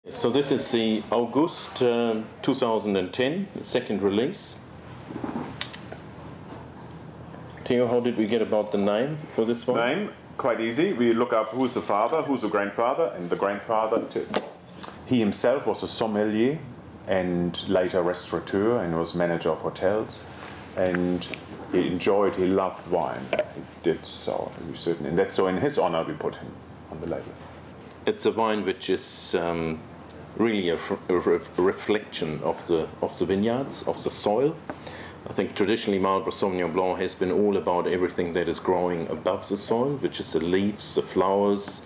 So this is the August 2010, the second release. Theo, how did we get about the name for this one? Name, quite easy. We look up who's the father, who's the grandfather, and the grandfather it is. He himself was a sommelier and later restaurateur and was manager of hotels. And he loved wine. He did so, certainly. And that's so in his honor we put him on the label. It's a wine which is really a reflection of the vineyards, of the soil. I think traditionally Marlborough Sauvignon Blanc has been all about everything that is growing above the soil, which is the leaves, the flowers,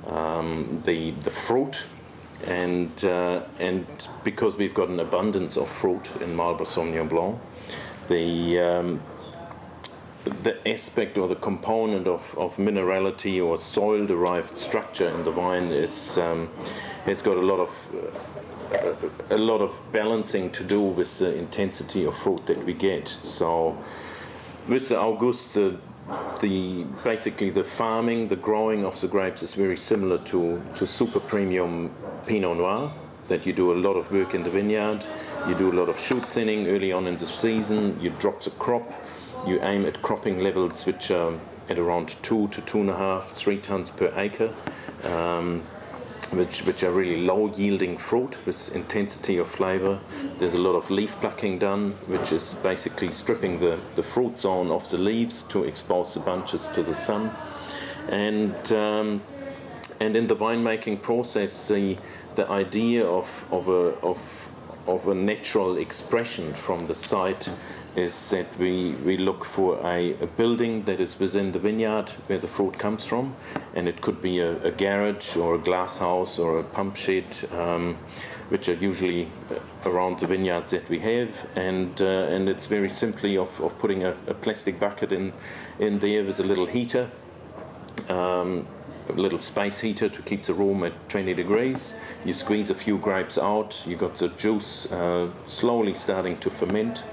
the fruit, and because we've got an abundance of fruit in Marlborough Sauvignon Blanc, the aspect or the component of minerality or soil-derived structure in the wine is has got a lot of balancing to do with the intensity of fruit that we get. So with the August, basically the farming, the growing of the grapes is very similar to super premium Pinot Noir, that you do a lot of work in the vineyard, you do a lot of shoot thinning early on in the season, you drop the crop, you aim at cropping levels which are at around 2 to 2.5, 3 tons per acre, which are really low-yielding fruit with intensity of flavor. There's a lot of leaf plucking done, which is basically stripping the fruit zone off the leaves to expose the bunches to the sun. And in the winemaking process, the idea of a natural expression from the site is that we look for a building that is within the vineyard where the fruit comes from, and it could be a garage or a glass house or a pump shed, which are usually around the vineyards that we have, and it's very simply of putting a plastic bucket in there with a little heater, a little space heater to keep the room at 20 degrees. You squeeze a few grapes out, you got the juice slowly starting to ferment,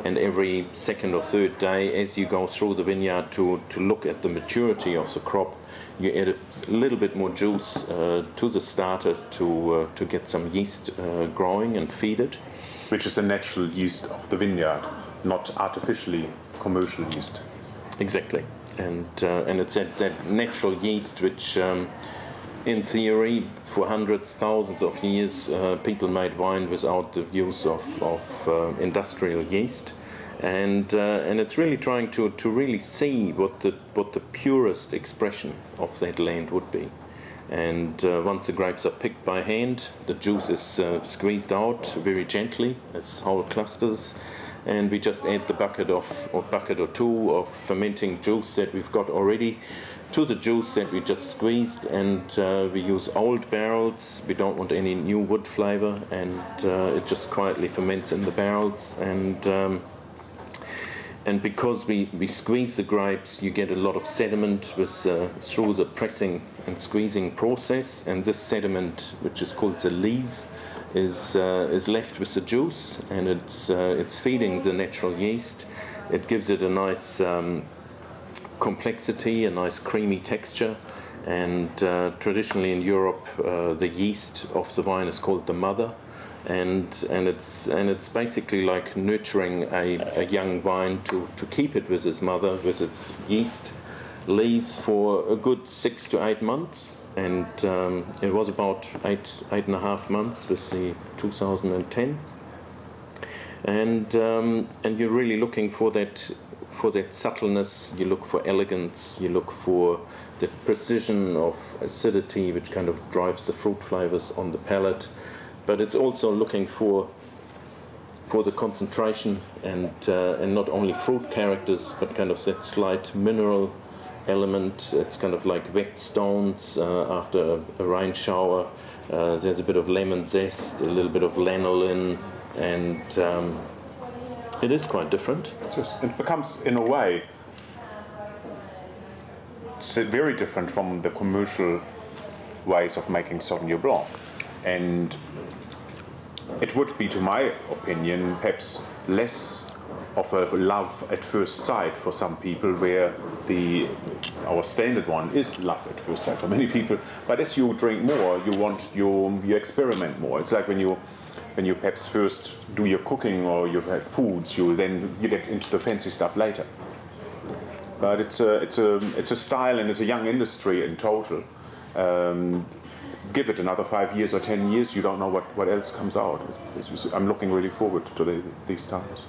and every second or third day as you go through the vineyard to look at the maturity of the crop, you add a little bit more juice to the starter to get some yeast growing and feed it. Which is the natural yeast of the vineyard, not artificially commercial yeast. Exactly. And it's that natural yeast which, in theory, for hundreds, thousands of years, people made wine without the use of industrial yeast, and it's really trying to really see what the purest expression of that land would be. And once the grapes are picked by hand, the juice is squeezed out very gently as whole clusters. And we just add the bucket or two of fermenting juice that we've got already to the juice that we just squeezed, and we use old barrels. We don't want any new wood flavor, and it just quietly ferments in the barrels. And because we squeeze the grapes, you get a lot of sediment through the pressing and squeezing process, and this sediment, which is called the lees, is left with the juice, and it's feeding the natural yeast. It gives it a nice complexity, a nice creamy texture, and traditionally in Europe the yeast of the wine is called the mother, and it's basically like nurturing a young wine to keep it with its mother, with its yeast lees for a good 6 to 8 months. And it was about 8.5 months with the 2010, and you're really looking for that subtleness. You look for elegance. You look for the precision of acidity, which kind of drives the fruit flavors on the palate. But it's also looking for the concentration and not only fruit characters, but kind of that slight mineral element. It's kind of like wet stones after a rain shower. There's a bit of lemon zest, a little bit of lanolin, and it is quite different. It becomes, in a way, very different from the commercial ways of making Sauvignon Blanc. And it would be, to my opinion, perhaps less of a love at first sight for some people, where our standard one is love at first sight for many people. But as you drink more, you experiment more. It's like when you perhaps first do your cooking or you have foods, you get into the fancy stuff later. But it's a style, and it's a young industry in total. Give it another 5 years or 10 years, you don't know what else comes out. I'm looking really forward to these times.